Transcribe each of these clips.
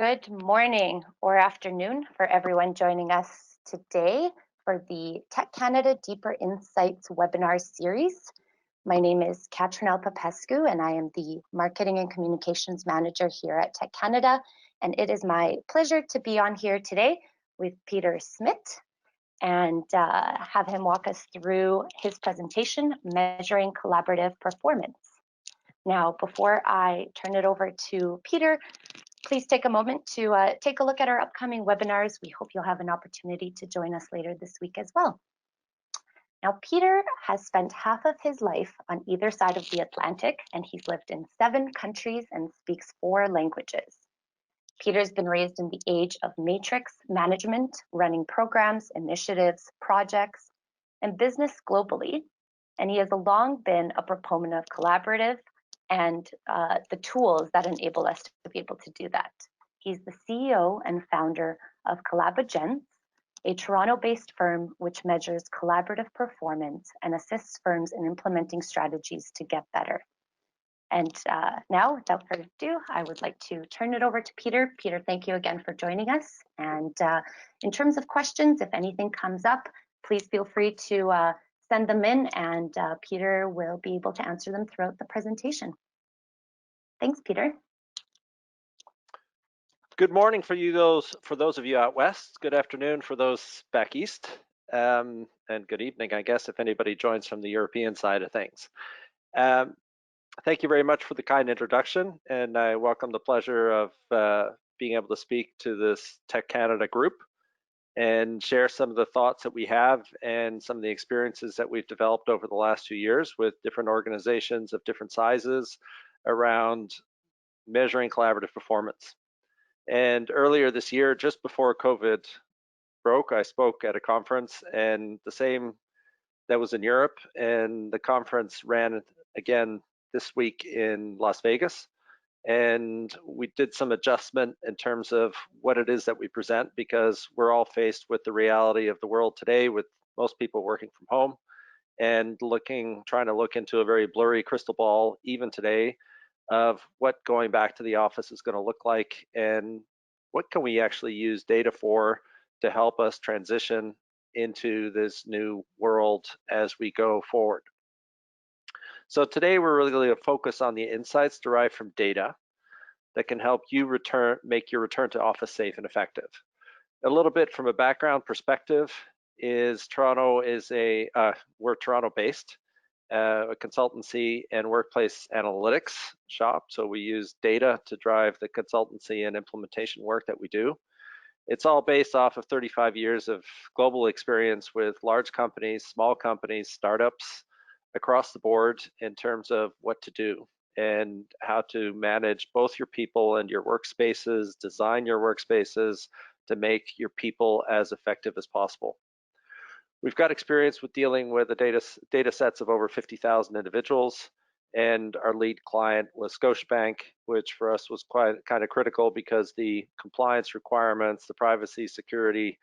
Good morning or afternoon for everyone joining us today for the Tech Canada Deeper Insights webinar series. My name is Katrinelle Popescu and I am the Marketing and Communications Manager here at Tech Canada. And it is my pleasure to be on here today with Peter Smit and have him walk us through his presentation, Measuring Collaborative Performance. Now, before I turn it over to Peter, please take a moment to take a look at our upcoming webinars. We hope you'll have an opportunity to join us later this week as well. Now, Peter has spent half of his life on either side of the Atlantic, and he's lived in 7 countries and speaks 4 languages. Peter's been raised in the age of matrix management, running programs, initiatives, projects, and business globally. And he has long been a proponent of collaborative and the tools that enable us to be able to do that. He's the CEO and founder of Collabogen, a Toronto-based firm which measures collaborative performance and assists firms in implementing strategies to get better. And now, without further ado, I would like to turn it over to Peter. Peter, thank you again for joining us. And in terms of questions, if anything comes up, please feel free to send them in, and Peter will be able to answer them throughout the presentation. Thanks, Peter. Good morning for those of you out west. Good afternoon for those back east, and good evening, I guess, if anybody joins from the European side of things. Thank you very much for the kind introduction, and I welcome the pleasure of being able to speak to this Tech Canada group and share some of the thoughts that we have and some of the experiences that we've developed over the last 2 years with different organizations of different sizes around measuring collaborative performance. And earlier this year, just before COVID broke, I spoke at a conference, and the same that was in Europe, and the conference ran again this week in Las Vegas. And we did some adjustment in terms of what it is that we present, because we're all faced with the reality of the world today, with most people working from home and trying to look into a very blurry crystal ball even today of what going back to the office is going to look like, and what can we actually use data for to help us transition into this new world as we go forward. So today we're really going to focus on the insights derived from data that can help you make your return to office safe and effective. A little bit from a background perspective is we're Toronto based, a consultancy and workplace analytics shop. So we use data to drive the consultancy and implementation work that we do. It's all based off of 35 years of global experience with large companies, small companies, startups across the board in terms of what to do and how to manage both your people and your workspaces, design your workspaces to make your people as effective as possible. We've got experience with dealing with the data sets of over 50,000 individuals, and our lead client was Scotiabank, which for us was quite kind of critical because the compliance requirements, the privacy, security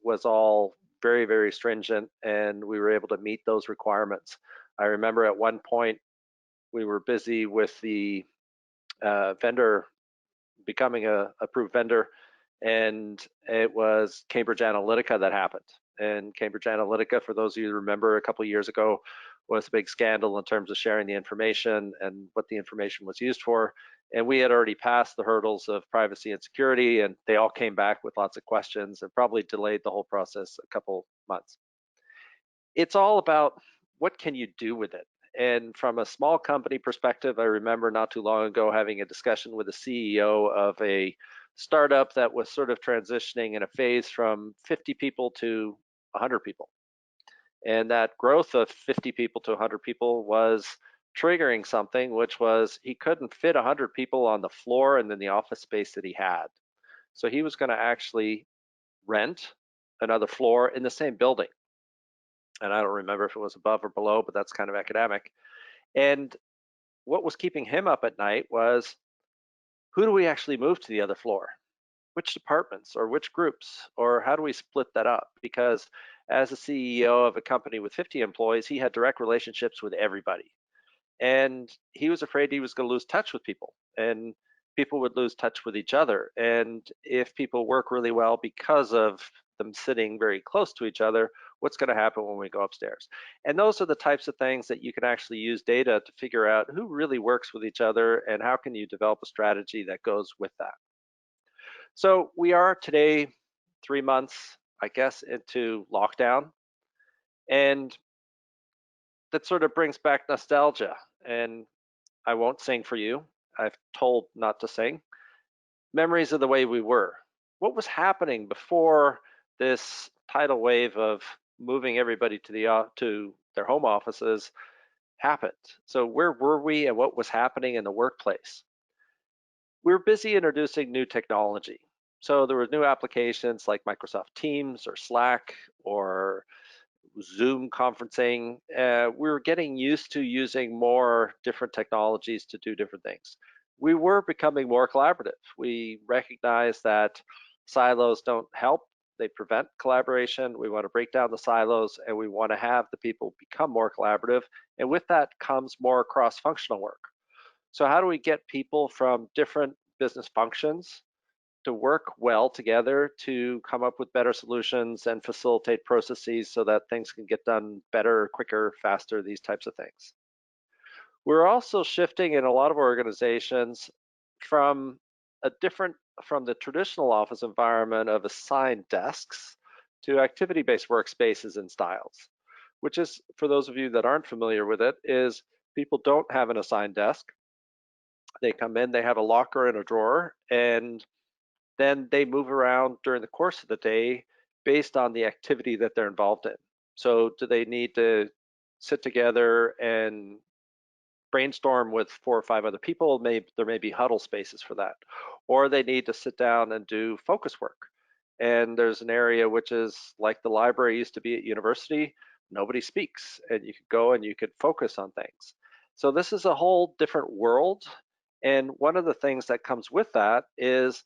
was all very, very stringent, and we were able to meet those requirements. I remember at one point we were busy with the vendor becoming a approved vendor, and it was Cambridge Analytica that happened. And Cambridge Analytica, for those of you who remember, a couple of years ago was a big scandal in terms of sharing the information and what the information was used for. And we had already passed the hurdles of privacy and security, and they all came back with lots of questions and probably delayed the whole process a couple months. It's all about what can you do with it. And from a small company perspective, I remember not too long ago having a discussion with the CEO of a startup that was sort of transitioning in a phase from 50 people to 100 people. And that growth of 50 people to 100 people was triggering something, which was he couldn't fit 100 people on the floor and then the office space that he had. So he was going to actually rent another floor in the same building. And I don't remember if it was above or below, but that's kind of academic. And what was keeping him up at night was, who do we actually move to the other floor? Which departments or which groups, or how do we split that up? Because as a CEO of a company with 50 employees, he had direct relationships with everybody. And he was afraid he was going to lose touch with people. And people would lose touch with each other. And if people work really well because of them sitting very close to each other, what's going to happen when we go upstairs? And those are the types of things that you can actually use data to figure out who really works with each other and how can you develop a strategy that goes with that. So we are today 3 months, I guess, into lockdown. And that sort of brings back nostalgia. And I won't sing for you. I've told not to sing. Memories of the way we were. What was happening before this tidal wave of moving everybody to their home offices happened? So where were we and what was happening in the workplace? We were busy introducing new technology. So there were new applications like Microsoft Teams or Slack or Zoom conferencing. We were getting used to using more different technologies to do different things. We were becoming more collaborative. We recognize that silos don't help, they prevent collaboration. We want to break down the silos and we want to have the people become more collaborative. And with that comes more cross functional work. So, how do we get people from different business functions to work well together to come up with better solutions and facilitate processes so that things can get done better, quicker, faster, these types of things? We're also shifting in a lot of organizations from a different from the traditional office environment of assigned desks to activity-based workspaces and styles, which is, for those of you that aren't familiar with it, is people don't have an assigned desk. They come in, they have a locker and a drawer, and then they move around during the course of the day based on the activity that they're involved in. So, do they need to sit together and brainstorm with 4 or 5 other people? There may be huddle spaces for that. Or they need to sit down and do focus work. And there's an area which is like the library used to be at university, nobody speaks, and you could go and you could focus on things. So, this is a whole different world. And one of the things that comes with that is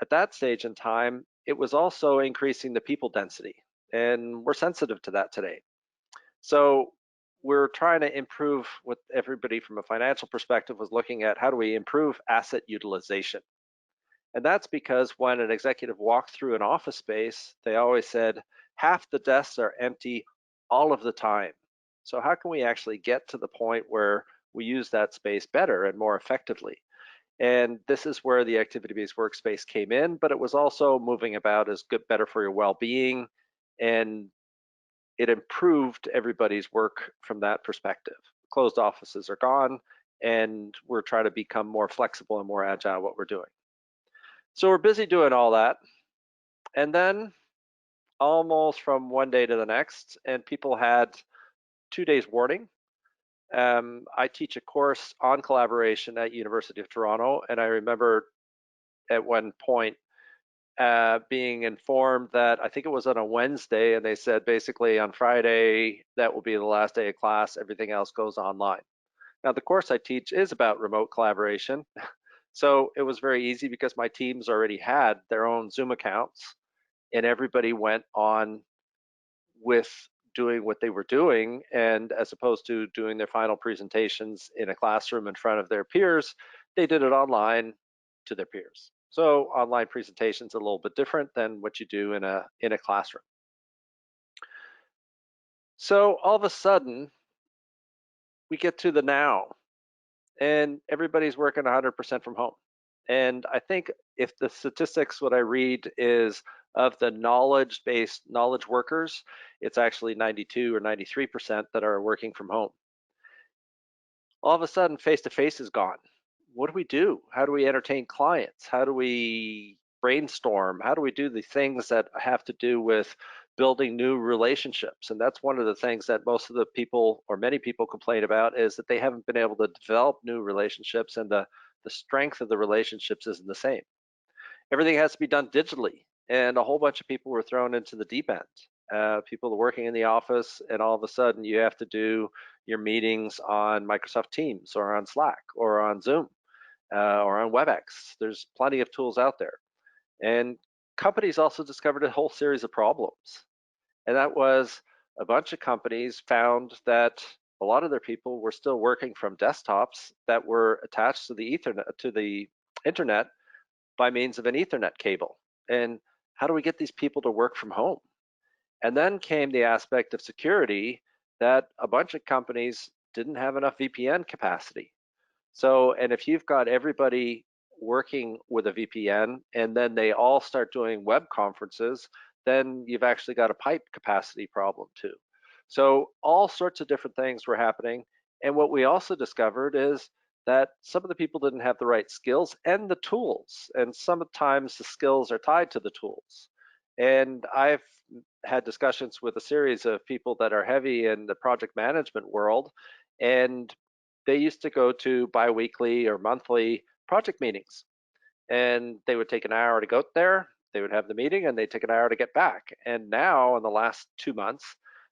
at that stage in time, it was also increasing the people density. And we're sensitive to that today. So we're trying to improve what everybody from a financial perspective was looking at. How do we improve asset utilization? And that's because when an executive walked through an office space, they always said, half the desks are empty all of the time. So how can we actually get to the point where we use that space better and more effectively? And this is where the activity-based workspace came in, but it was also moving about as good, better for your well-being, and it improved everybody's work from that perspective. Closed offices are gone, and we're trying to become more flexible and more agile what we're doing. So we're busy doing all that, and then almost from one day to the next, and people had 2 days warning. I teach a course on collaboration at University of Toronto, and I remember at one point being informed that I think it was on a Wednesday, and they said basically on Friday that will be the last day of class. Everything else goes online. Now, the course I teach is about remote collaboration. So it was very easy because my teams already had their own Zoom accounts, and everybody went on with doing what they were doing. And as opposed to doing their final presentations in a classroom in front of their peers, they did it online to their peers. So online presentations are a little bit different than what you do in a classroom. So all of a sudden, we get to the now, and everybody's working 100% from home. And I think if the statistics, what I read is of the knowledge-based knowledge workers, it's actually 92 or 93% that are working from home. All of a sudden, face-to-face is gone. What do we do? How do we entertain clients? How do we brainstorm? How do we do the things that have to do with building new relationships? And that's one of the things that most of the people or many people complain about, is that they haven't been able to develop new relationships, and the strength of the relationships isn't the same. Everything has to be done digitally, and a whole bunch of people were thrown into the deep end. People are working in the office, and all of a sudden you have to do your meetings on Microsoft Teams or on Slack or on Zoom or on WebEx. There's plenty of tools out there. And companies also discovered a whole series of problems. And that was a bunch of companies found that a lot of their people were still working from desktops that were attached to the Ethernet, to the internet by means of an Ethernet cable. And how do we get these people to work from home? And then came the aspect of security that a bunch of companies didn't have enough VPN capacity. So, and if you've got everybody working with a VPN and then they all start doing web conferences, then you've actually got a pipe capacity problem too. So, all sorts of different things were happening. And what we also discovered is that some of the people didn't have the right skills and the tools. And sometimes the skills are tied to the tools. And I've had discussions with a series of people that are heavy in the project management world. And they used to go to biweekly or monthly project meetings, and they would take an hour to go there. They would have the meeting, and they'd take an hour to get back. And now, in the last 2 months,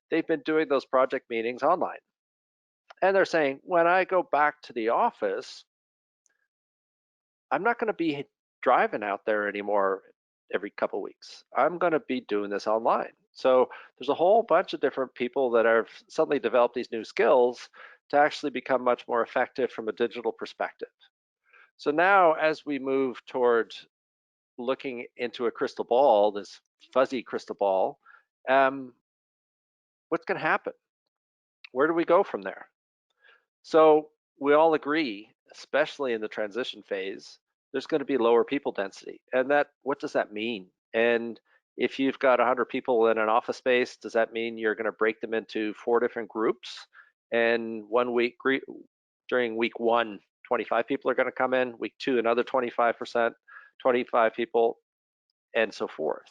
they've been doing those project meetings online. And they're saying, when I go back to the office, I'm not going to be driving out there anymore every couple of weeks. I'm going to be doing this online. So there's a whole bunch of different people that have suddenly developed these new skills to actually become much more effective from a digital perspective. So now, as we move toward looking into a crystal ball, this fuzzy crystal ball, um, what's going to happen? Where do we go from there? So we all agree, especially in the transition phase, there's going to be lower people density. And that, what does that mean? And if you've got 100 people in an office space, does that mean you're going to break them into 4 different groups? And one week, during week 1, 25 people are going to come in, week 2, another 25%, 25 people, and so forth.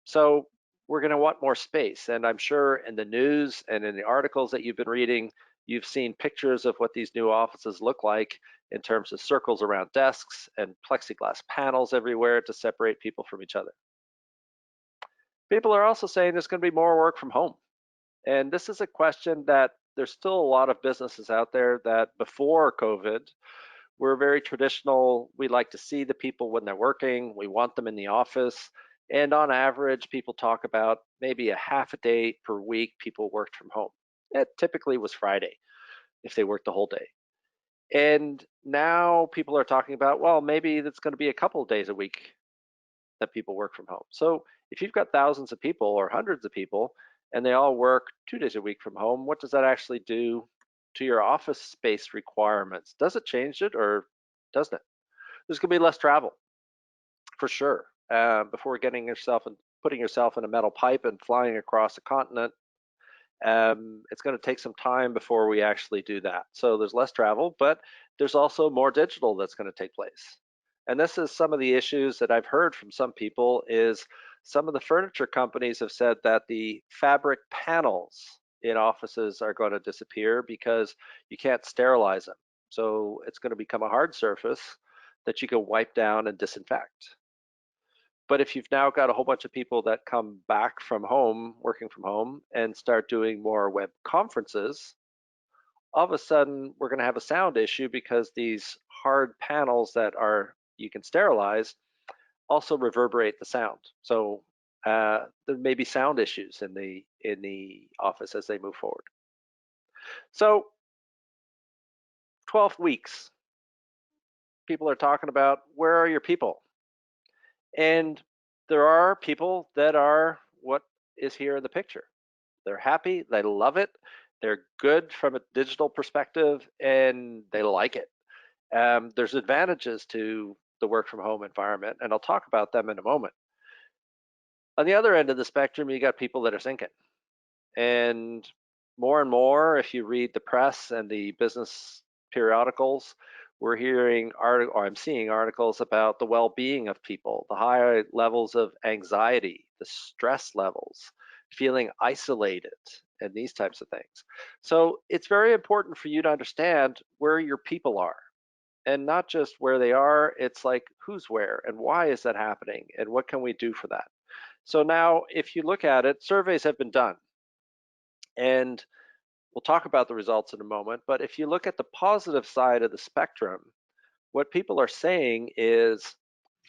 So we're going to want more space. And I'm sure in the news and in the articles that you've been reading, you've seen pictures of what these new offices look like in terms of circles around desks and plexiglass panels everywhere to separate people from each other. People are also saying there's going to be more work from home. And this is a question that there's still a lot of businesses out there that before COVID, we're very traditional. We like to see the people when they're working. We want them in the office. And on average, people talk about maybe a half a day per week people worked from home. It typically was Friday if they worked the whole day. And now people are talking about, well, maybe that's going to be a couple of days a week that people work from home. So if you've got thousands of people or hundreds of people and they all work 2 days a week from home, what does that actually do to your office space requirements? Does it change it or doesn't it? There's going to be less travel for sure. Before getting yourself and putting yourself in a metal pipe and flying across a continent, it's going to take some time before we actually do that. So there's less travel, but there's also more digital that's going to take place. And this is some of the issues that I've heard from some people is some of the furniture companies have said that the fabric panels in offices are going to disappear because you can't sterilize them. So it's going to become a hard surface that you can wipe down and disinfect. But if you've now got a whole bunch of people that come back from home, working from home, and start doing more web conferences, all of a sudden we're going to have a sound issue because these hard panels that are you can sterilize also reverberate the sound. So there may be sound issues in the office as they move forward. So 12 weeks, people are talking about where are your people? And there are people that are what is here in the picture. They're happy, they love it, they're good from a digital perspective, and they like it. There's advantages to the work from home environment, and I'll talk about them in a moment. On the other end of the spectrum, you got people that are sinking. And more, if you read the press and the business periodicals, we're hearing or I'm seeing articles about the well-being of people, the high levels of anxiety, the stress levels, feeling isolated, and these types of things. So it's very important for you to understand where your people are. And not just where they are, it's like who's where and why is that happening and what can we do for that? So now, if you look at it, surveys have been done. And we'll talk about the results in a moment, but if you look at the positive side of the spectrum, what people are saying is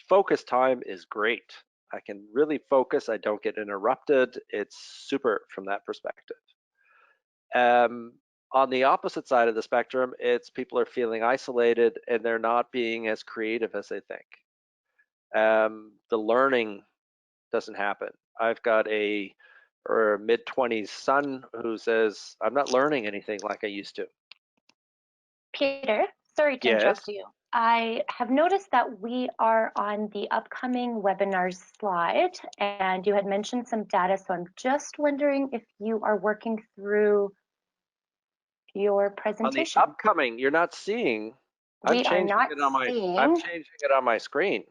focus time is great. I can really focus, I don't get interrupted. It's super from that perspective. On the opposite side of the spectrum, it's people are feeling isolated and they're not being as creative as they think. The learning doesn't happen. I've got a or mid-20s son who says, I'm not learning anything like I used to. Peter, sorry to interrupt Yes. you. I have noticed that we are on the upcoming webinar slide, and you had mentioned some data, so I'm just wondering if you are working through your On the presentation. upcoming, you're not seeing. I'm We are changing not it on my. I'm seeing. changing it on my screen.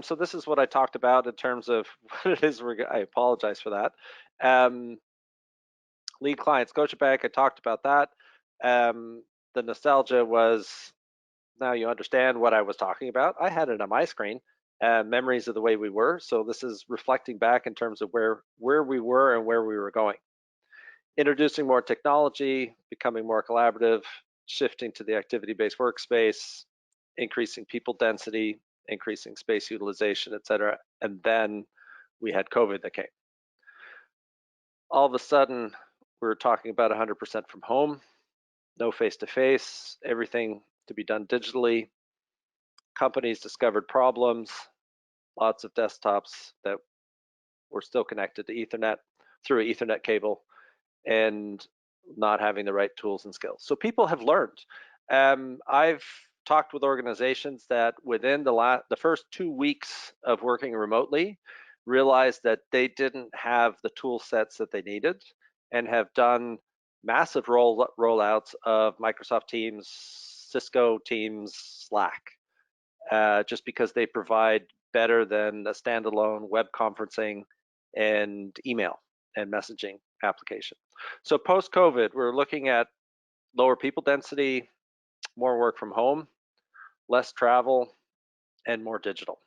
So this is what I talked about in terms of what it is. I apologize for that. Um, Lead client Scotiabank. I talked about that. The nostalgia was now you understand what I was talking about. I had it on my screen. Memories of the way we were. So this is reflecting back in terms of where we were and where we were going. Introducing more technology, becoming more collaborative, shifting to the activity-based workspace, increasing people density, increasing space utilization, et cetera. And then we had COVID that came. All of a sudden, we were talking about 100% from home, no face-to-face, everything to be done digitally. Companies discovered problems, lots of desktops that were still connected to Ethernet through an Ethernet cable and not having the right tools and skills. So people have learned. I've talked with organizations that within the first 2 weeks of working remotely realized that they didn't have the tool sets that they needed and have done massive rollouts of Microsoft Teams, Cisco Teams, Slack, just because they provide better than a standalone web conferencing and email and messaging application. So post-COVID, we're looking at lower people density, more work from home, less travel, and more digital.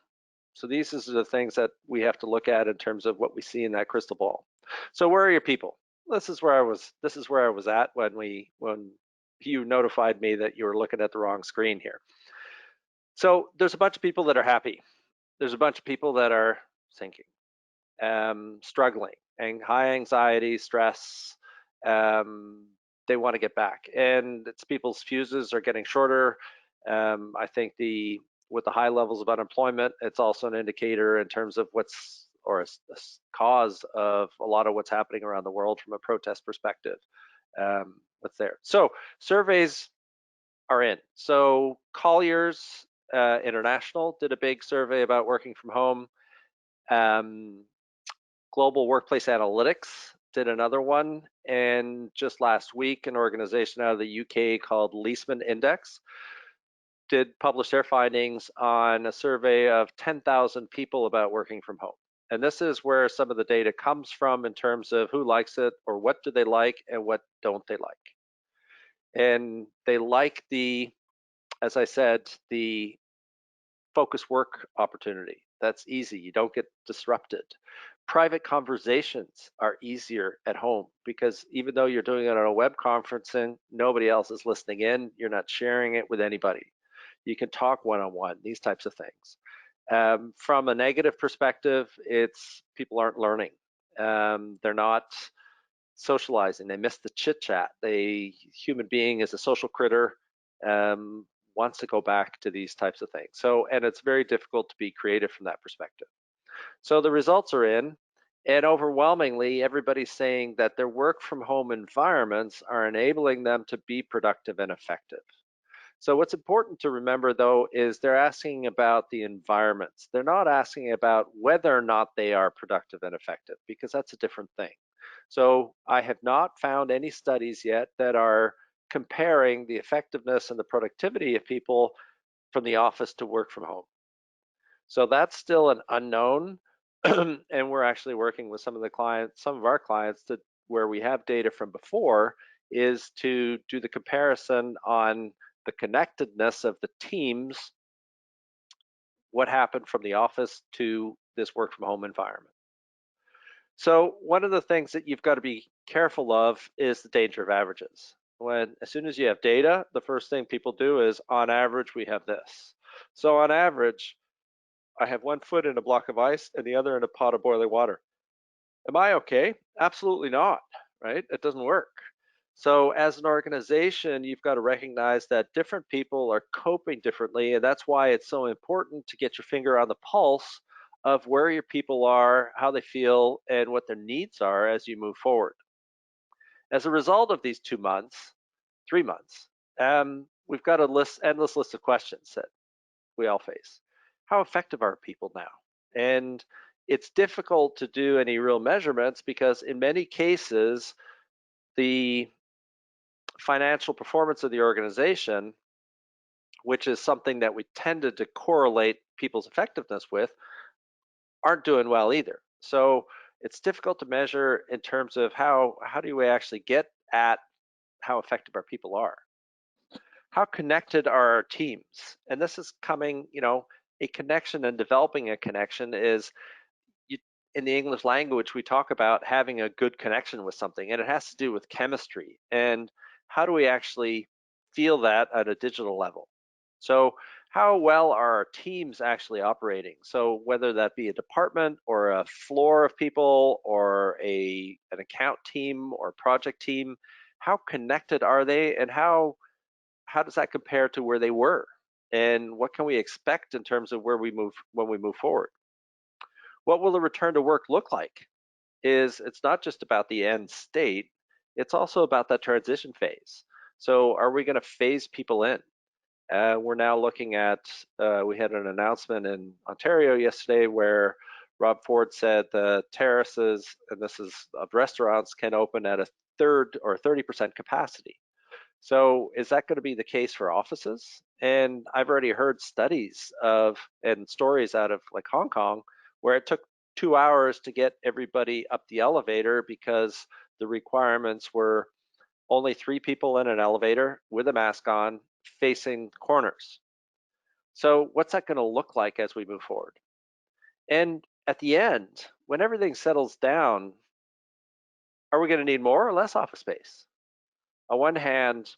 So these are the things that we have to look at in terms of what we see in that crystal ball. So where are your people? This is where I was at when you notified me that you were looking at the wrong screen here. So there's a bunch of people that are happy. There's a bunch of people that are sinking, struggling, and high anxiety, stress. Um, they want to get back, and it's people's fuses are getting shorter. I think with the high levels of unemployment, it's also an indicator in terms of what's or a cause of a lot of what's happening around the world from a protest perspective. What's there? So surveys are in. So Colliers International did a big survey about working from home. Um, Global Workplace Analytics did another one. And just last week, an organization out of the UK called Leesman Index did publish their findings on a survey of 10,000 people about working from home. And this is where some of the data comes from in terms of who likes it or what do they like and what don't they like. And they like as I said, the focus work opportunity. That's easy. You don't get disrupted. Private conversations are easier at home because even though you're doing it on a web conferencing, nobody else is listening in. You're not sharing it with anybody. You can talk one-on-one, these types of things. From a negative perspective, it's people aren't learning. They're not socializing. They miss the chit chat. Human being is a social critter. Wants to go back to these types of things. So, and it's very difficult to be creative from that perspective. So the results are in, and overwhelmingly, everybody's saying that their work from home environments are enabling them to be productive and effective. So what's important to remember though is they're asking about the environments. They're not asking about whether or not they are productive and effective because that's a different thing. So I have not found any studies yet that are comparing the effectiveness and the productivity of people from the office to work from home. So that's still an unknown. And we're actually working with some of our clients to where we have data from before is to do the comparison on the connectedness of the teams, what happened from the office to this work from home environment. So one of the things that you've got to be careful of is the danger of averages. As soon as you have data, the first thing people do is on average, we have this. So on average, I have one foot in a block of ice and the other in a pot of boiling water. Am I okay? Absolutely not, right? It doesn't work. So, as an organization, you've got to recognize that different people are coping differently, and that's why it's so important to get your finger on the pulse of where your people are, how they feel, and what their needs are as you move forward. As a result of these 2 months, 3 months, we've got a endless list of questions that we all face. How effective are people now? And it's difficult to do any real measurements because in many cases, the financial performance of the organization, which is something that we tended to correlate people's effectiveness with, aren't doing well either. So it's difficult to measure in terms of how do we actually get at how effective our people are. How connected are our teams? And this is coming, a connection and developing a connection is you, in the English language, we talk about having a good connection with something, and it has to do with chemistry. And how do we actually feel that at a digital level? So, how well are our teams actually operating? So, whether that be a department or a floor of people or an account team or project team, how connected are they, and how does that compare to where they were? And what can we expect in terms of where we move when we move forward? What will the return to work look like? It's not just about the end state, it's also about that transition phase. So are we going to phase people in? We're now looking at, we had an announcement in Ontario yesterday where Rob Ford said the terraces, and this is of restaurants, can open at a third or 30% capacity. So is that going to be the case for offices? And I've already heard studies of and stories out of like Hong Kong where it took 2 hours to get everybody up the elevator because the requirements were only 3 people in an elevator with a mask on facing corners. So what's that going to look like as we move forward? And at the end, when everything settles down, are we going to need more or less office space? On one hand,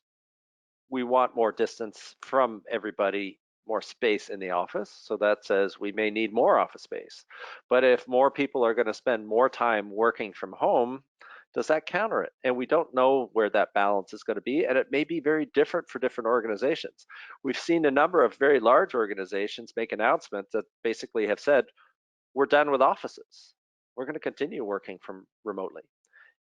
we want more distance from everybody, more space in the office. So that says we may need more office space. But if more people are going to spend more time working from home, does that counter it? And we don't know where that balance is going to be. And it may be very different for different organizations. We've seen a number of very large organizations make announcements that basically have said, we're done with offices. We're going to continue working from remotely.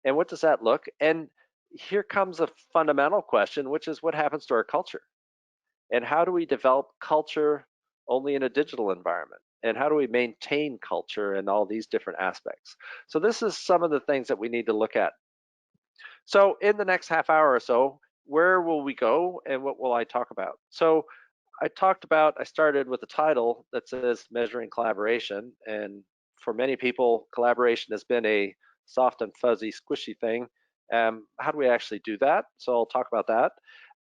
And what does that look? And here comes a fundamental question, which is what happens to our culture? And how do we develop culture only in a digital environment? And how do we maintain culture in all these different aspects? So this is some of the things that we need to look at. So in the next half hour or so, where will we go and what will I talk about? So I started with a title that says measuring collaboration. And for many people, collaboration has been a soft and fuzzy, squishy thing. How do we actually do that? So I'll talk about that.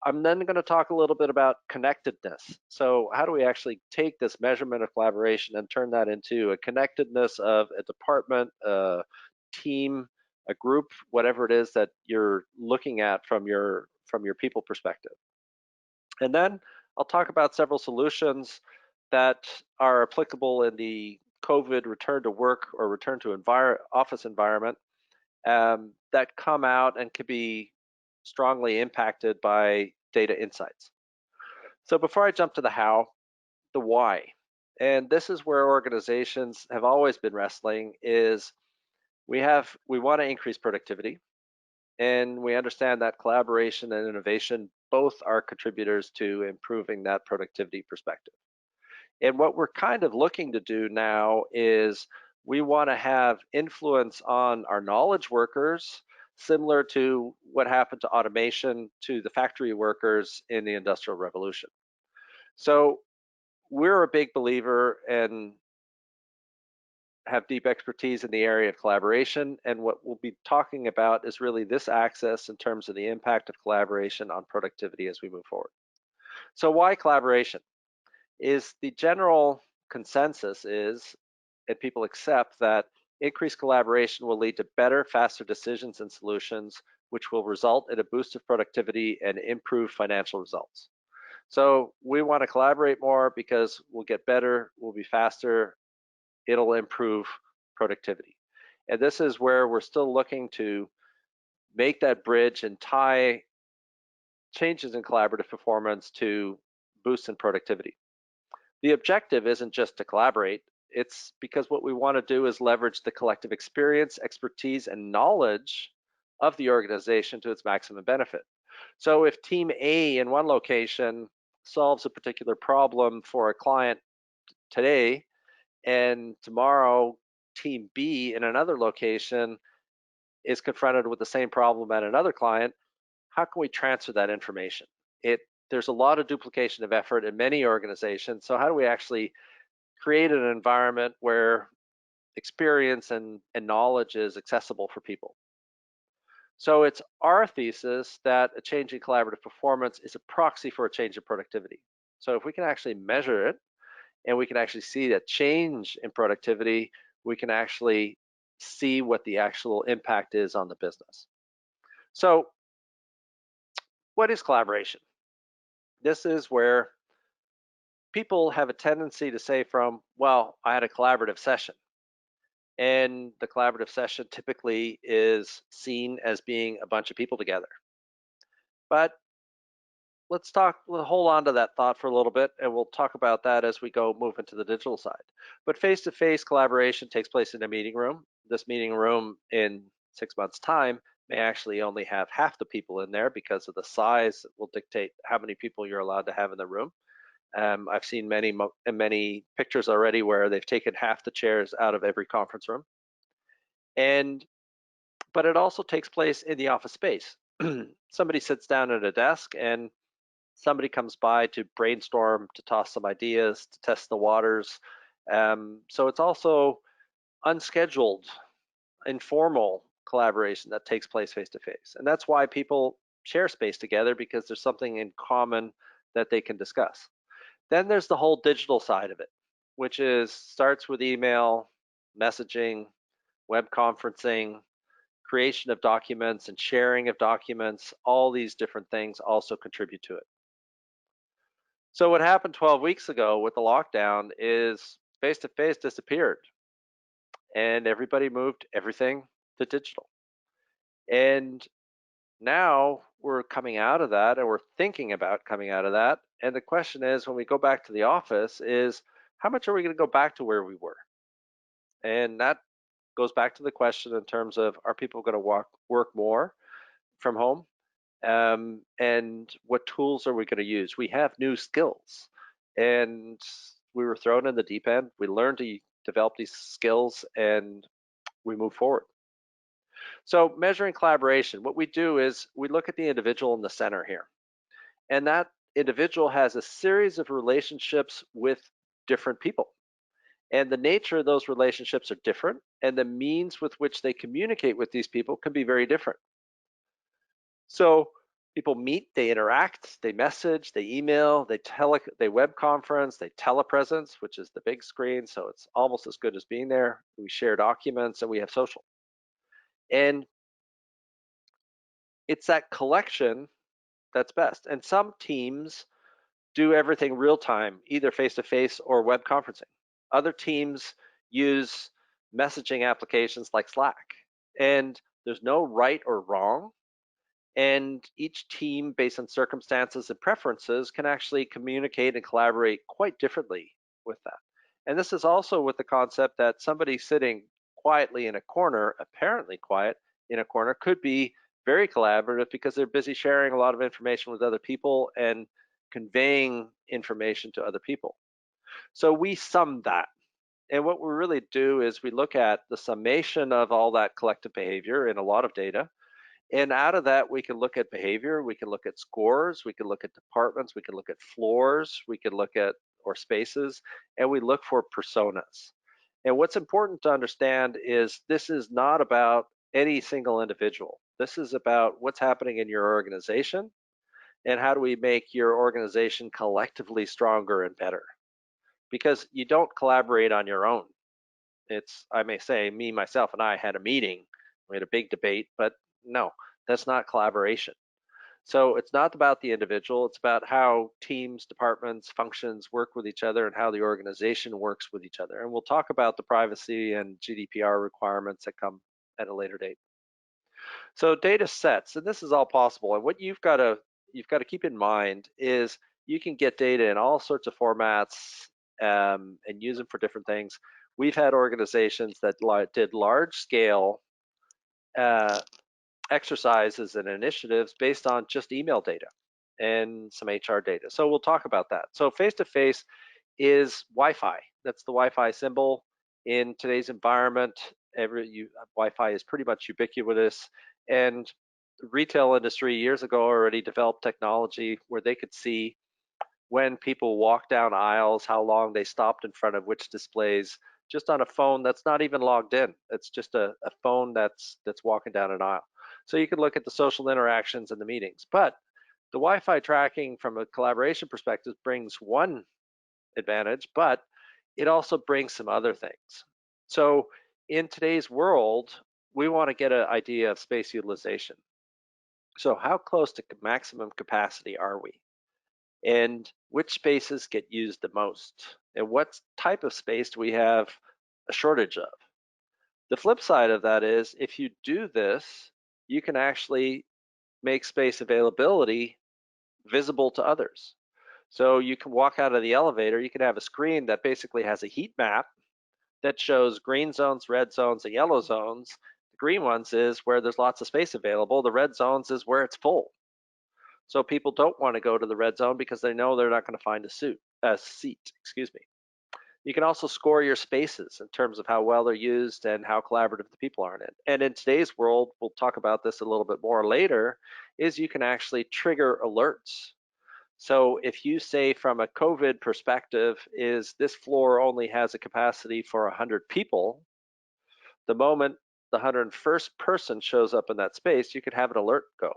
I'm then going to talk a little bit about connectedness. So how do we actually take this measurement of collaboration and turn that into a connectedness of a department, a team, a group, whatever it is that you're looking at from your people perspective. And then I'll talk about several solutions that are applicable in the COVID return to work or return to office environment that come out and could be strongly impacted by data insights. So before I jump to the how, the why. And this is where organizations have always been wrestling is we want to increase productivity, and we understand that collaboration and innovation both are contributors to improving that productivity perspective. And what we're kind of looking to do now is we want to have influence on our knowledge workers, similar to what happened to automation to the factory workers in the Industrial Revolution. So we're a big believer and have deep expertise in the area of collaboration. And what we'll be talking about is really this axis in terms of the impact of collaboration on productivity as we move forward. So why collaboration? Is the general consensus is, and people accept that increased collaboration will lead to better, faster decisions and solutions, which will result in a boost of productivity and improved financial results. So we want to collaborate more because we'll get better, we'll be faster, it'll improve productivity. And this is where we're still looking to make that bridge and tie changes in collaborative performance to boosts in productivity. The objective isn't just to collaborate, it's because what we want to do is leverage the collective experience, expertise, and knowledge of the organization to its maximum benefit. So if team A in one location solves a particular problem for a client today, and tomorrow team B in another location is confronted with the same problem at another client, how can we transfer that information? It There's a lot of duplication of effort in many organizations. So how do we actually create an environment where experience and knowledge is accessible for people? So it's our thesis that a change in collaborative performance is a proxy for a change in productivity. So if we can actually measure it and we can actually see that change in productivity, we can actually see what the actual impact is on the business. So what is collaboration? This is where people have a tendency to say well, I had a collaborative session. And the collaborative session typically is seen as being a bunch of people together. But we'll hold on to that thought for a little bit, and we'll talk about that as we go move into the digital side. But face-to-face collaboration takes place in a meeting room. This meeting room in 6 months' time may actually only have half the people in there because of the size that will dictate how many people you're allowed to have in the room. I've seen many pictures already where they've taken half the chairs out of every conference room. But it also takes place in the office space. Somebody sits down at a desk and somebody comes by to brainstorm, to toss some ideas, to test the waters. So it's also unscheduled, informal collaboration that takes place face to face. And that's why people share space together, because there's something in common that they can discuss. Then there's the whole digital side of it, which starts with email, messaging, web conferencing, creation of documents and sharing of documents. All these different things also contribute to it. So what happened 12 weeks ago with the lockdown is face-to-face disappeared and everybody moved everything to digital. And now we're coming out of that and we're thinking about coming out of that. And the question is, when we go back to the office, is how much are we going to go back to where we were? And that goes back to the question in terms of, are people going to work more from home? And what tools are we going to use? We have new skills, and we were thrown in the deep end. We learned to develop these skills, and we move forward. So measuring collaboration, what we do is we look at the individual in the center here, and that individual has a series of relationships with different people. And the nature of those relationships are different, and the means with which they communicate with these people can be very different. So people meet, they interact, they message, they email, they web conference, they telepresence, which is the big screen. So it's almost as good as being there. We share documents and we have social. And it's that collection that's best. And some teams do everything real time, either face to face or web conferencing. Other teams use messaging applications like Slack. And there's no right or wrong. And each team, based on circumstances and preferences, can actually communicate and collaborate quite differently with that. And this is also with the concept that somebody sitting quietly in a corner, apparently quiet in a corner, could be very collaborative because they're busy sharing a lot of information with other people and conveying information to other people. So we sum that. And what we really do is we look at the summation of all that collective behavior in a lot of data. And out of that, we can look at behavior, we can look at scores, we can look at departments, we can look at floors, we can look at or spaces, and we look for personas. And what's important to understand is this is not about any single individual. This is about what's happening in your organization and how do we make your organization collectively stronger and better. Because you don't collaborate on your own. I may say, me, myself, and I had a meeting. We had a big debate, but no, that's not collaboration. So it's not about the individual. It's about how teams, departments, functions work with each other and how the organization works with each other. And we'll talk about the privacy and GDPR requirements that come at a later date. So data sets, and this is all possible. And what you've got to keep in mind is you can get data in all sorts of formats and use them for different things. We've had organizations that did large scale uh, exercises and initiatives based on just email data and some HR data. So we'll talk about that. So face to face is Wi-Fi. That's the Wi-Fi symbol in today's environment. Wi-Fi is pretty much ubiquitous, and the retail industry years ago already developed technology where they could see when people walk down aisles, how long they stopped in front of which displays, just on a phone that's not even logged in. It's just a phone that's walking down an aisle. So you can look at the social interactions and the meetings. But the Wi-Fi tracking from a collaboration perspective brings one advantage, but it also brings some other things. So in today's world, we want to get an idea of space utilization. So how close to maximum capacity are we? And which spaces get used the most? And what type of space do we have a shortage of? The flip side of that is if you do this, you can actually make space availability visible to others. So you can walk out of the elevator, you can have a screen that basically has a heat map that shows green zones, red zones, and yellow zones. The green ones is where there's lots of space available. The red zones is where it's full. So people don't want to go to the red zone because they know they're not going to find a seat, excuse me. You can also score your spaces in terms of how well they're used and how collaborative the people are in it. And in today's world, we'll talk about this a little bit more later, is you can actually trigger alerts. So if you say from a COVID perspective is this floor only has a capacity for 100 people, the moment the 101st person shows up in that space, you could have an alert go.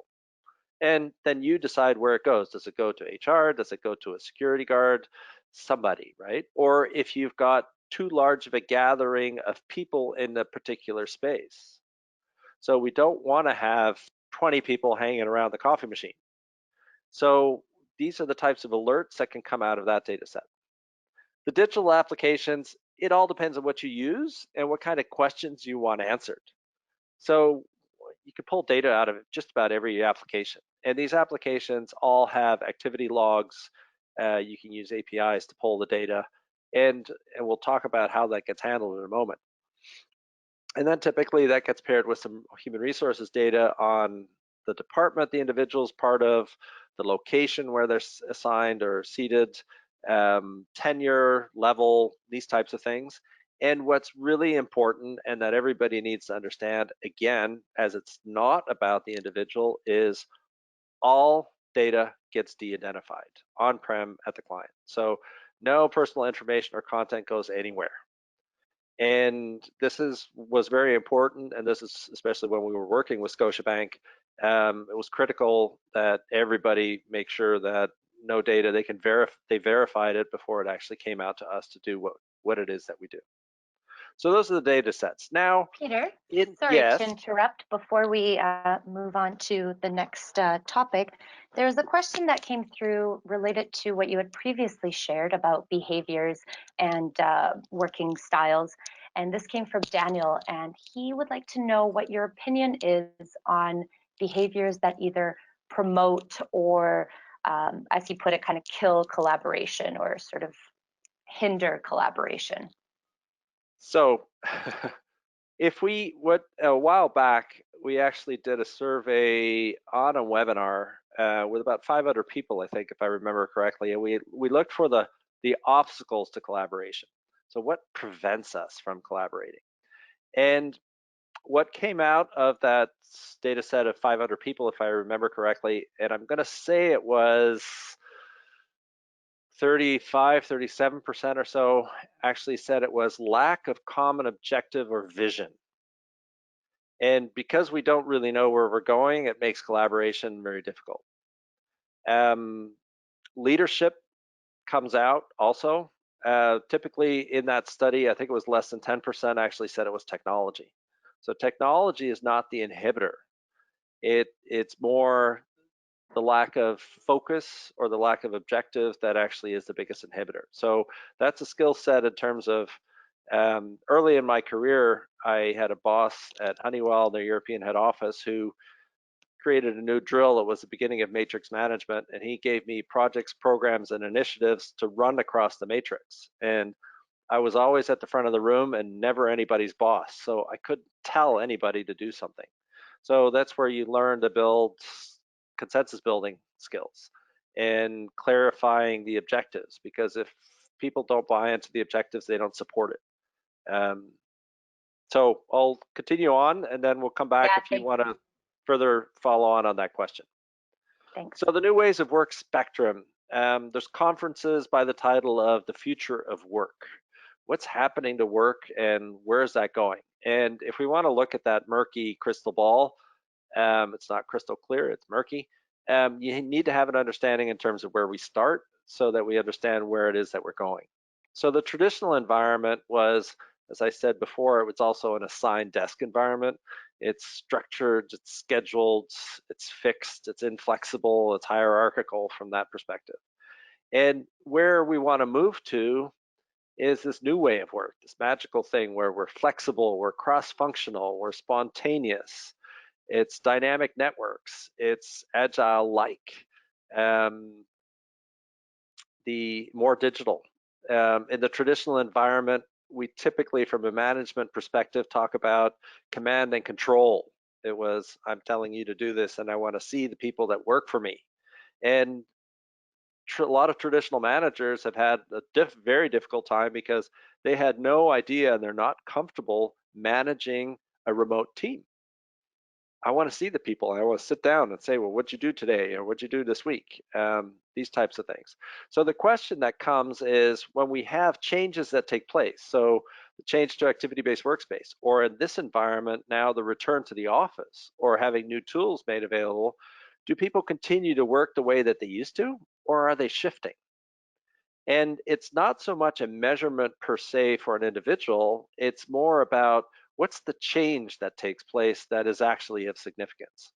And then you decide where it goes. Does it go to HR? Does it go to a security guard? Somebody, right? Or if you've got too large of a gathering of people in a particular space. So we don't want to have 20 people hanging around the coffee machine. So these are the types of alerts that can come out of that data set. The digital applications, it all depends on what you use and what kind of questions you want answered. So you can pull data out of just about every application. And these applications all have activity logs. You can use APIs to pull the data. And we'll talk about how that gets handled in a moment. And then typically that gets paired with some human resources data on the department the individual's part of, the location where they're assigned or seated, tenure, level, these types of things. And what's really important and that everybody needs to understand, again, as it's not about the individual, is all data gets de-identified on-prem at the client. So no personal information or content goes anywhere. And this was very important, and this is especially when we were working with Scotiabank. It was critical that everybody make sure that no data they verified it before it actually came out to us to do what it is that we do. So those are the data sets. Now, Peter, sorry to yes. interrupt before we move on to the next topic. There's a question that came through related to what you had previously shared about behaviors and working styles. And this came from Daniel, and he would like to know what your opinion is on behaviors that either promote or, as he put it, kind of kill collaboration or sort of hinder collaboration. So if a while back, we actually did a survey on a webinar with about 500 people, I think, if I remember correctly, and we looked for the obstacles to collaboration. So what prevents us from collaborating? And what came out of that data set of 500 people, if I remember correctly, and I'm going to say it was 37% or so actually said it was lack of common objective or vision. And because we don't really know where we're going, it makes collaboration very difficult. Leadership comes out also. Typically in that study, I think it was less than 10% actually said it was technology. So technology is not the inhibitor. It's more the lack of focus or the lack of objective that actually is the biggest inhibitor. So that's a skill set in terms of Early in my career, I had a boss at Honeywell, their European head office, who created a new drill. It was the beginning of matrix management, and he gave me projects, programs, and initiatives to run across the matrix. And I was always at the front of the room and never anybody's boss, so I couldn't tell anybody to do something. So that's where you learn to build consensus building skills and clarifying the objectives, because if people don't buy into the objectives, they don't support it. So I'll continue on, and then we'll come back Yeah, if you want to further follow on that question. thanks. So the new ways of work spectrum. There's conferences by the title of The Future of Work. What's happening to work and where is that going? And if we want to look at that murky crystal ball, it's not crystal clear, it's murky. You need to have an understanding in terms of where we start so that we understand where it is that we're going. So the traditional environment was, as I said before, it was also an assigned desk environment. It's structured, it's scheduled, it's fixed, it's inflexible, it's hierarchical from that perspective. And where we want to move to is this new way of work, this magical thing where we're flexible, we're cross-functional, we're spontaneous, it's dynamic networks, it's agile-like, the more digital. In the traditional environment, we typically, from a management perspective, talk about command and control. It was, I'm telling you to do this, and I want to see the people that work for me. And a lot of traditional managers have had a very difficult time because they had no idea and they're not comfortable managing a remote team. I want to see the people. I want to sit down and say, well, what'd you do today? Or what'd you do this week? These types of things. So the question that comes is when we have changes that take place, so the change to activity-based workspace, or in this environment, now the return to the office, or having new tools made available, do people continue to work the way that they used to, or are they shifting? And it's not so much a measurement per se for an individual, it's more about what's the change that takes place that is actually of significance.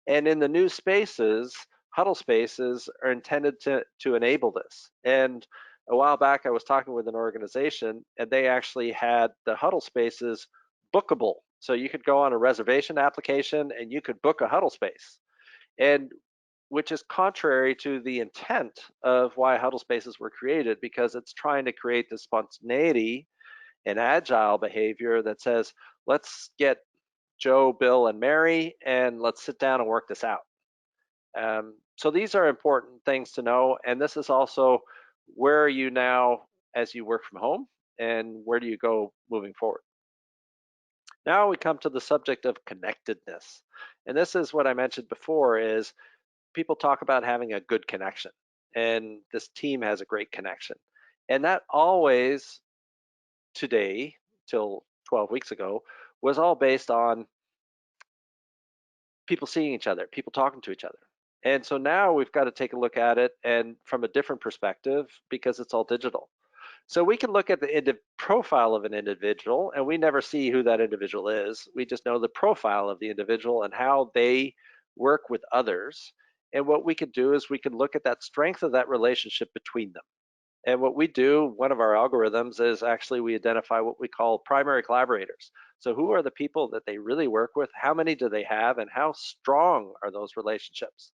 And in the new spaces, huddle spaces are intended to enable this. And a while back, I was talking with an organization, and they actually had the huddle spaces bookable. So you could go on a reservation application and you could book a huddle space. And which is contrary to the intent of why huddle spaces were created, because it's trying to create the spontaneity and agile behavior that says, let's get Joe, Bill, and Mary, and let's sit down and work this out. So these are important things to know. And this is also, where are you now as you work from home, and where do you go moving forward? Now we come to the subject of connectedness. And this is what I mentioned before, is people talk about having a good connection, and this team has a great connection. And that always, today, till 12 weeks ago, was all based on people seeing each other, people talking to each other. And so now we've got to take a look at it and from a different perspective, because it's all digital. So we can look at the profile of an individual, and we never see who that individual is. We just know the profile of the individual and how they work with others. And what we can do is we can look at that strength of that relationship between them. And what we do, one of our algorithms is actually we identify what we call primary collaborators. So who are the people that they really work with? How many do they have? And how strong are those relationships?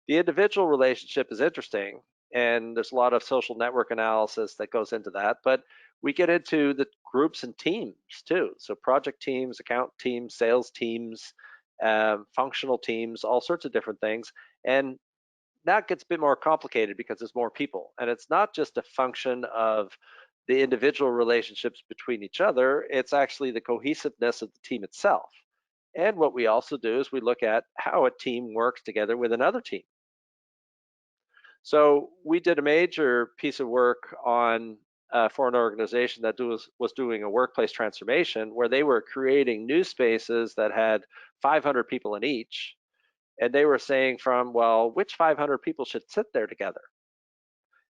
The individual relationship is interesting, and there's a lot of social network analysis that goes into that, but we get into the groups and teams too. So project teams, account teams, sales teams, functional teams, all sorts of different things. And that gets a bit more complicated because there's more people. And it's not just a function of the individual relationships between each other, it's actually the cohesiveness of the team itself. And what we also do is we look at how a team works together with another team. So we did a major piece of work on for an organization that was doing a workplace transformation, where they were creating new spaces that had 500 people in each. And they were saying from, well, which 500 people should sit there together?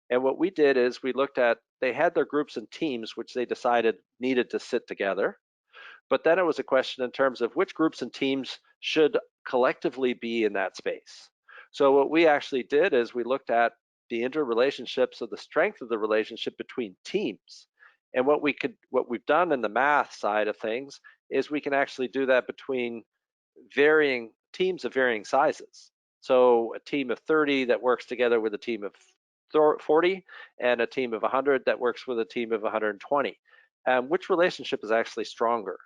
And what we did is we looked at, they had their groups and teams, which they decided needed to sit together. But then it was a question in terms of which groups and teams should collectively be in that space. So what we actually did is we looked at the interrelationships, of the strength of the relationship between teams. And what we've done in the math side of things is we can actually do that between varying teams of varying sizes. So a team of 30 that works together with a team of 40 and a team of 100 that works with a team of 120. Which relationship is actually stronger?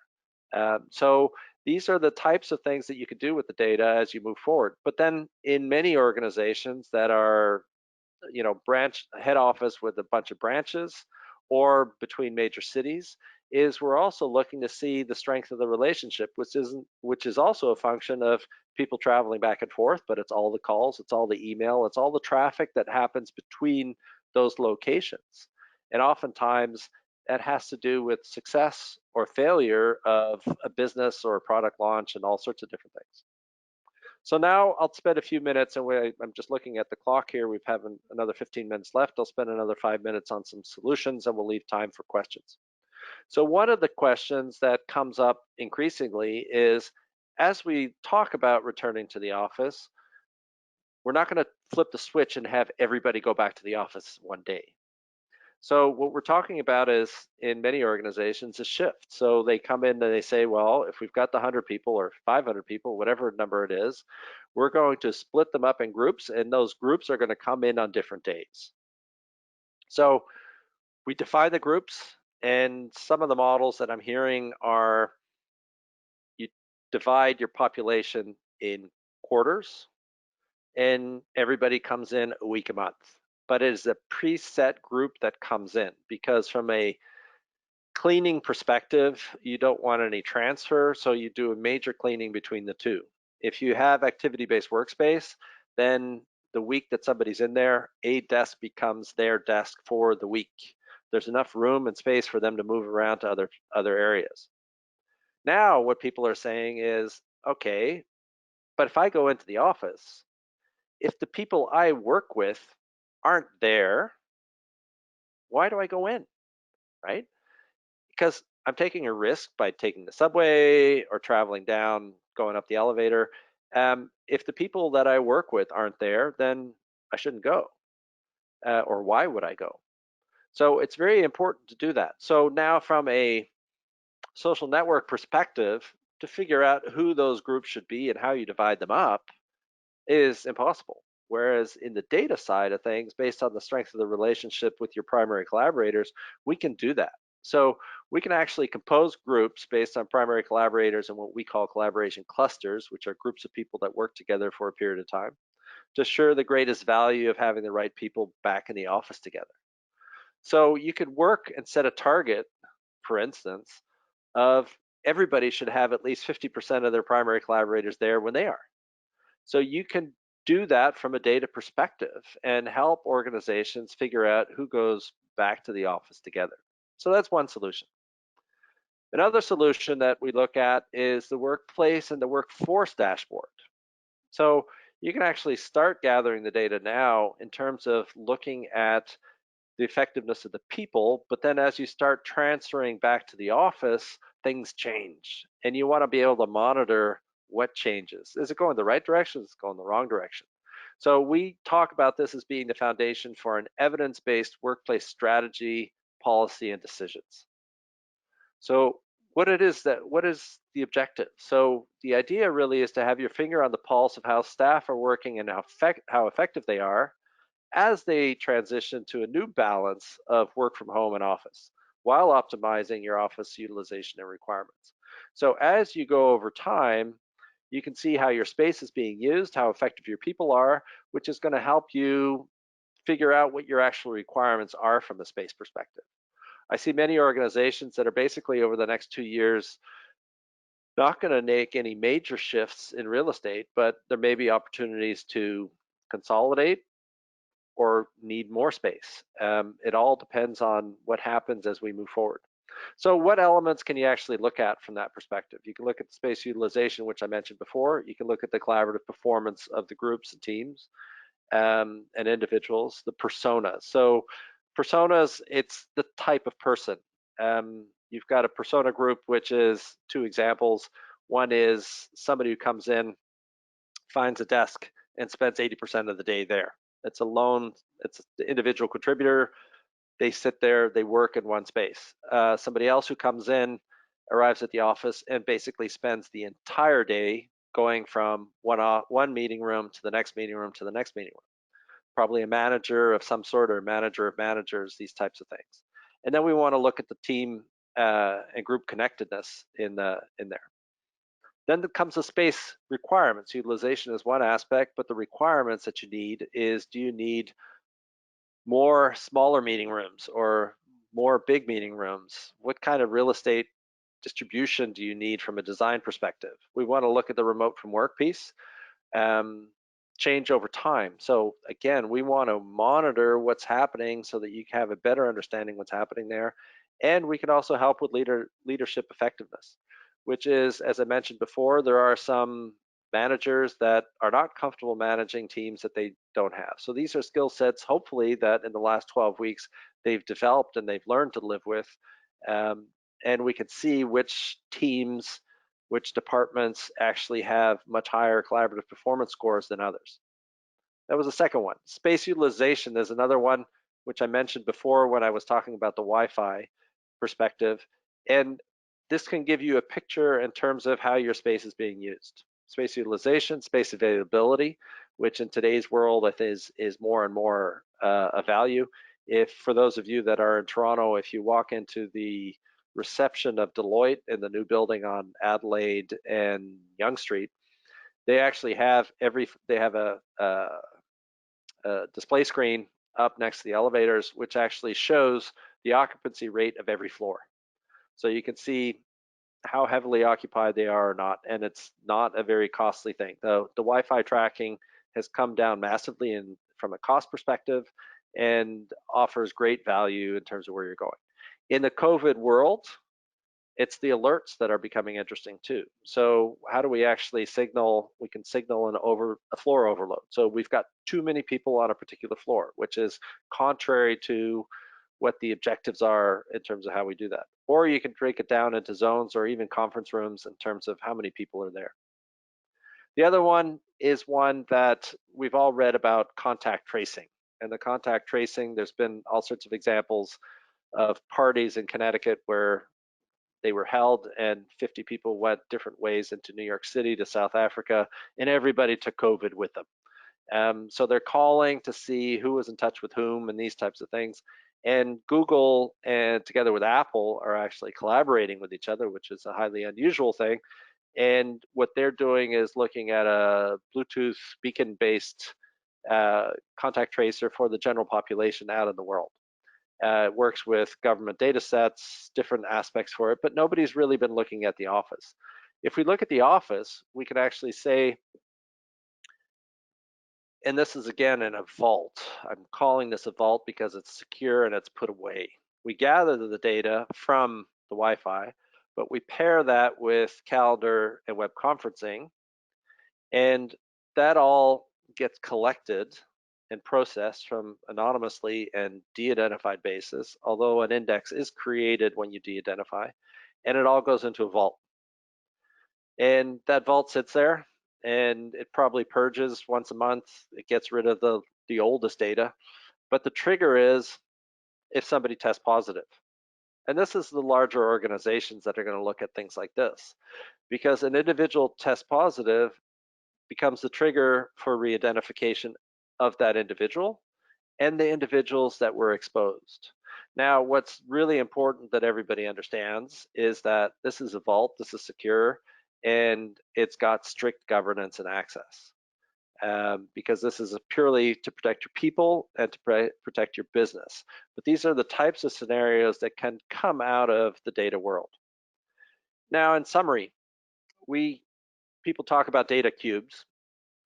So these are the types of things that you could do with the data as you move forward. But then in many organizations that are, branch head office with a bunch of branches or between major cities, is we're also looking to see the strength of the relationship, which is also a function of people traveling back and forth, but it's all the calls, it's all the email, it's all the traffic that happens between those locations. And oftentimes that has to do with success or failure of a business or a product launch and all sorts of different things. So now I'll spend a few minutes, and I'm just looking at the clock here. We've have another 15 minutes left. I'll spend another 5 minutes on some solutions, and we'll leave time for questions. So one of the questions that comes up increasingly is, as we talk about returning to the office, we're not going to flip the switch and have everybody go back to the office one day. So what we're talking about is, in many organizations, a shift. So they come in and they say, well, if we've got the 100 people or 500 people, whatever number it is, we're going to split them up in groups, and those groups are going to come in on different days. So we define the groups, and some of the models that I'm hearing are you divide your population in quarters, and everybody comes in a week a month. But it is a preset group that comes in, because from a cleaning perspective, you don't want any transfer, so you do a major cleaning between the two. If you have activity-based workspace, then the week that somebody's in there, a desk becomes their desk for the week. There's enough room and space for them to move around to other areas. Now, what people are saying is, okay, but if I go into the office, if the people I work with aren't there, why do I go in, right? Because I'm taking a risk by taking the subway or traveling down, going up the elevator. If the people that I work with aren't there, then I shouldn't go. Or why would I go? So it's very important to do that. So now, from a social network perspective, to figure out who those groups should be and how you divide them up is impossible. Whereas in the data side of things, based on the strength of the relationship with your primary collaborators, we can do that. So we can actually compose groups based on primary collaborators and what we call collaboration clusters, which are groups of people that work together for a period of time, to assure the greatest value of having the right people back in the office together. So you could work and set a target, for instance, of everybody should have at least 50% of their primary collaborators there when they are. So you can do that from a data perspective and help organizations figure out who goes back to the office together. So that's one solution. Another solution that we look at is the workplace and the workforce dashboard. So you can actually start gathering the data now in terms of looking at the effectiveness of the people, but then as you start transferring back to the office, things change, and you want to be able to monitor what changes. Is it going the right direction? Is it going the wrong direction? So we talk about this as being the foundation for an evidence-based workplace strategy, policy, and decisions. So what is the objective? So the idea really is to have your finger on the pulse of how staff are working and how effective they are as they transition to a new balance of work from home and office, while optimizing your office utilization and requirements. So as you go over time, you can see how your space is being used, how effective your people are, which is going to help you figure out what your actual requirements are from a space perspective. I see many organizations that are basically, over the next 2 years, not going to make any major shifts in real estate, but there may be opportunities to consolidate or need more space. It all depends on what happens as we move forward. So what elements can you actually look at from that perspective? You can look at the space utilization, which I mentioned before. You can look at the collaborative performance of the groups and teams and individuals, the personas. So personas, it's the type of person. You've got a persona group, which is two examples. One is somebody who comes in, finds a desk, and spends 80% of the day there. It's a lone, it's the individual contributor. they sit there, they work in one space. Somebody else who comes in arrives at the office and basically spends the entire day going from one meeting room to the next meeting room to the next meeting room. Probably a manager of some sort or manager of managers, these types of things. And then we want to look at the team and group connectedness in there. Then there comes the space requirements. Utilization is one aspect, but the requirements that you need is, do you need more smaller meeting rooms or more big meeting rooms? What kind of real estate distribution do you need from a design perspective? We want to look at the remote from work piece, change over time. So again, we want to monitor what's happening so that you can have a better understanding what's happening there. And we can also help with leadership effectiveness, which is, as I mentioned before, there are some managers that are not comfortable managing teams that they don't have. So these are skill sets, hopefully, that in the last 12 weeks they've developed and they've learned to live with. And we can see which teams, which departments actually have much higher collaborative performance scores than others. That was the second one. Space utilization is another one, which I mentioned before when I was talking about the Wi-Fi perspective. And this can give you a picture in terms of how your space is being used. Space utilization, space availability, which in today's world I think is more and more a value. If, for those of you that are in Toronto, if you walk into the reception of Deloitte in the new building on Adelaide and Yonge Street, they actually have a display screen up next to the elevators, which actually shows the occupancy rate of every floor. So you can see how heavily occupied they are or not, and it's not a very costly thing. The Wi-Fi tracking has come down massively from a cost perspective and offers great value in terms of where you're going. In the COVID world, it's the alerts that are becoming interesting too. So how do we actually signal? We can signal a floor overload. So we've got too many people on a particular floor, which is contrary to what the objectives are in terms of how we do that. Or you can break it down into zones or even conference rooms in terms of how many people are there. The other one is one that we've all read about, contact tracing. And the contact tracing, there's been all sorts of examples of parties in Connecticut where they were held and 50 people went different ways into New York City to South Africa, and everybody took COVID with them. So they're calling to see who was in touch with whom and these types of things. And Google and together with Apple are actually collaborating with each other, which is a highly unusual thing. And what they're doing is looking at a Bluetooth beacon-based contact tracer for the general population out in the world. It works with government data sets, different aspects for it, but nobody's really been looking at the office. If we look at the office, we can actually say, and this is again in a vault. I'm calling this a vault because it's secure and it's put away. We gather the data from the Wi-Fi, but we pair that with calendar and web conferencing, and that all gets collected and processed from anonymously and de-identified basis, although an index is created when you de-identify, and it all goes into a vault. And that vault sits there, and it probably purges once a month. It gets rid of the oldest data, but the trigger is if somebody tests positive. And this is the larger organizations that are going to look at things like this, because an individual test positive becomes the trigger for re-identification of that individual and the individuals that were exposed. Now, what's really important that everybody understands is that this is a vault, this is secure, and it's got strict governance and access. Because this is purely to protect your people and to protect your business. But these are the types of scenarios that can come out of the data world. Now, in summary, people talk about data cubes.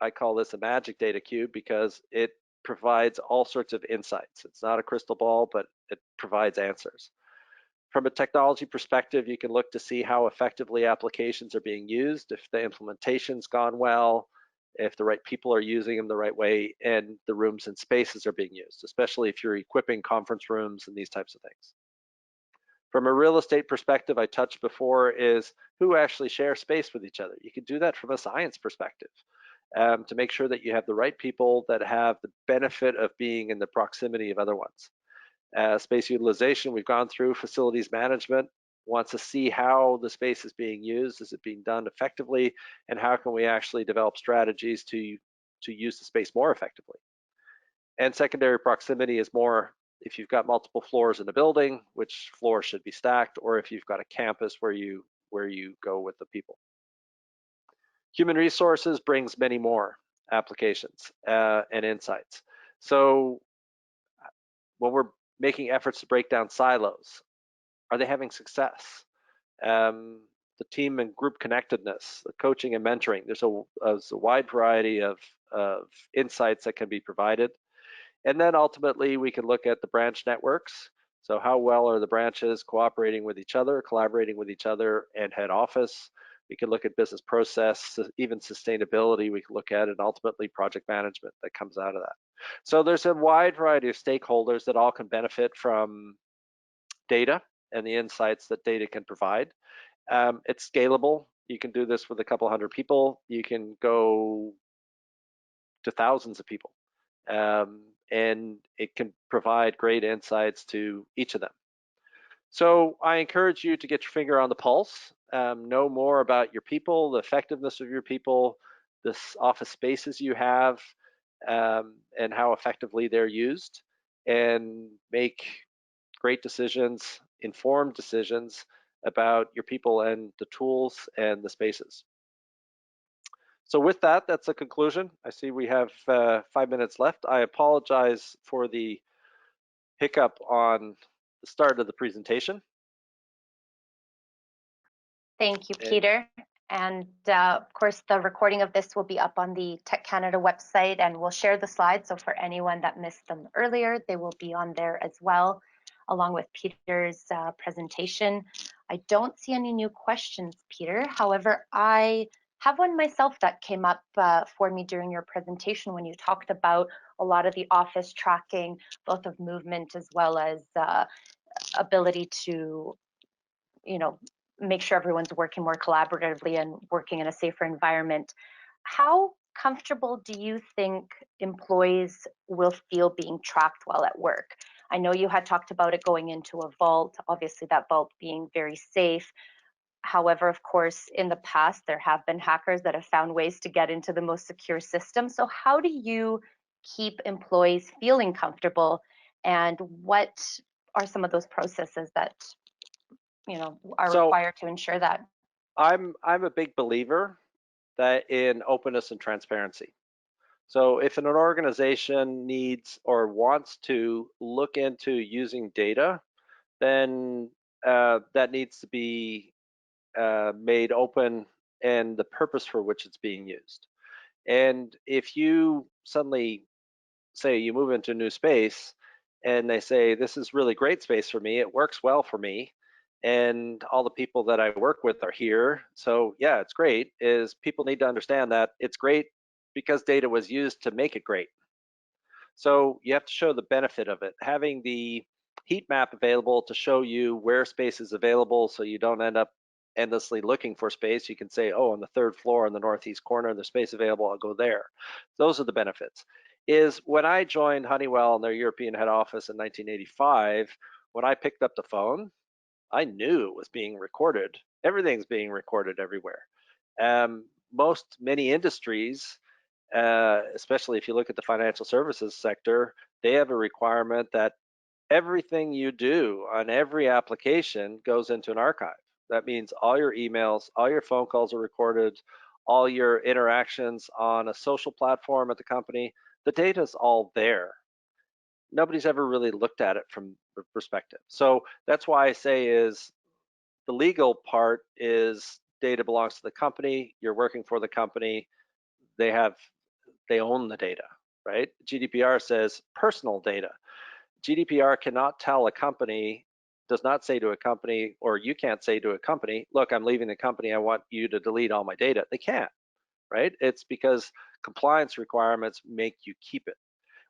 I call this a magic data cube because it provides all sorts of insights. It's not a crystal ball, but it provides answers. From a technology perspective, you can look to see how effectively applications are being used, if the implementation's gone well, if the right people are using them the right way, and the rooms and spaces are being used, especially if you're equipping conference rooms and these types of things. From a real estate perspective, I touched before, is who actually shares space with each other. You can do that from a science perspective. To make sure that you have the right people that have the benefit of being in the proximity of other ones. Space utilization, we've gone through. Facilities management wants to see how the space is being used. Is it being done effectively? And how can we actually develop strategies to use the space more effectively? And secondary proximity is more if you've got multiple floors in a building, which floors should be stacked, or if you've got a campus where you go with the people. Human resources brings many more applications and insights. So when we're making efforts to break down silos, are they having success? The team and group connectedness, the coaching and mentoring, there's a wide variety of insights that can be provided. And then ultimately we can look at the branch networks. So how well are the branches cooperating with each other, collaborating with each other, and head office? We can look at business process, even sustainability we can look at, and ultimately project management that comes out of that. So there's a wide variety of stakeholders that all can benefit from data and the insights that data can provide. It's scalable. You can do this with a couple hundred people. You can go to thousands of people. And it can provide great insights to each of them. So I encourage you to get your finger on the pulse, know more about your people, the effectiveness of your people, the office spaces you have, and how effectively they're used, and make great decisions, informed decisions about your people and the tools and the spaces. So with that, that's a conclusion. I see we have 5 minutes left. I apologize for the hiccup on the start of the presentation. Thank you, Peter. And of course, the recording of this will be up on the Tech Canada website, and we'll share the slides. So for anyone that missed them earlier, they will be on there as well, along with Peter's presentation. I don't see any new questions, Peter. However, I have one myself that came up for me during your presentation when you talked about a lot of the office tracking, both of movement as well as ability to, make sure everyone's working more collaboratively and working in a safer environment. How comfortable do you think employees will feel being tracked while at work? I know you had talked about it going into a vault, obviously that vault being very safe. However, of course, in the past, there have been hackers that have found ways to get into the most secure system. So how do you keep employees feeling comfortable, and what are some of those processes that are required to ensure that? I'm a big believer that in openness and transparency. So if an organization needs or wants to look into using data, then that needs to be made open and the purpose for which it's being used. And if you suddenly say you move into a new space and they say, this is really great space for me, it works well for me, and all the people that I work with are here, so yeah, it's great, is people need to understand that it's great because data was used to make it great. So you have to show the benefit of it. Having the heat map available to show you where space is available so you don't end up endlessly looking for space. You can say, oh, on the third floor in the northeast corner, there's space available, I'll go there. Those are the benefits. Is when I joined Honeywell in their European head office in 1985, when I picked up the phone, I knew it was being recorded. Everything's being recorded everywhere. Many industries, especially if you look at the financial services sector, they have a requirement that everything you do on every application goes into an archive. That means all your emails, all your phone calls are recorded, all your interactions on a social platform at the company, the data's all there. Nobody's ever really looked at it from the perspective. So that's why I say is the legal part is data belongs to the company, you're working for the company, they own the data, right? GDPR says personal data. GDPR cannot tell a company, does not say to a company, or you can't say to a company, look, I'm leaving the company, I want you to delete all my data. They can't, right? It's because compliance requirements make you keep it.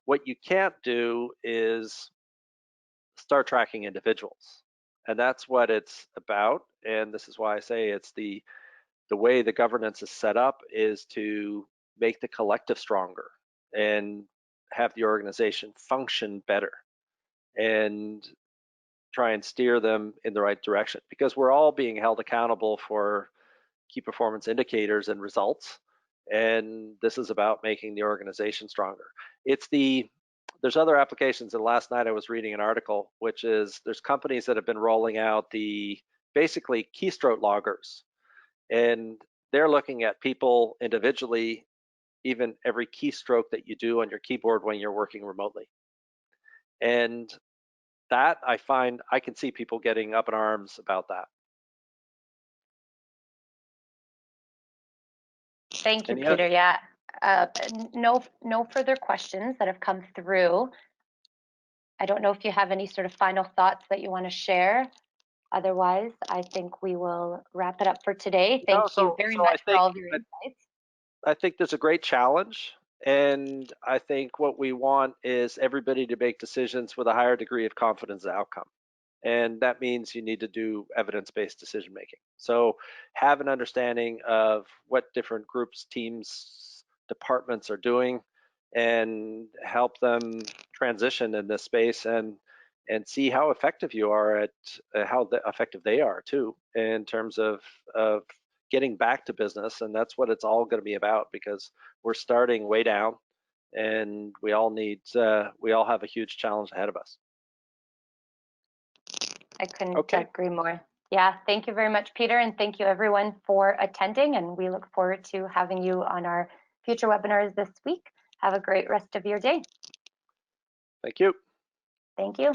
What you can't do is start tracking individuals. And that's what it's about. And this is why I say it's the way the governance is set up is to make the collective stronger and have the organization function better. and try and steer them in the right direction, because we're all being held accountable for key performance indicators and results. And this is about making the organization stronger. There's other applications, and last night I was reading an article, which is there's companies that have been rolling out the basically keystroke loggers, and they're looking at people individually, even every keystroke that you do on your keyboard when you're working remotely. And that I find I can see people getting up in arms about that. Thank you, Any Peter. other? Yeah, no further questions that have come through. I don't know if you have any sort of final thoughts that you want to share. Otherwise, I think we will wrap it up for today. No, Thank you very much for all of your insights. I think there's a great challenge, and I think what we want is everybody to make decisions with a higher degree of confidence outcome. And that means you need to do evidence-based decision making. So have an understanding of what different groups, teams, departments are doing, and help them transition in this space, and see how effective you are at how effective they are too in terms of getting back to business. And that's what it's all going to be about, because we're starting way down, and we all have a huge challenge ahead of us. I couldn't Okay. agree more. Yeah, thank you very much, Peter, and thank you everyone for attending, and we look forward to having you on our future webinars this week. Have a great rest of your day. Thank you. Thank you.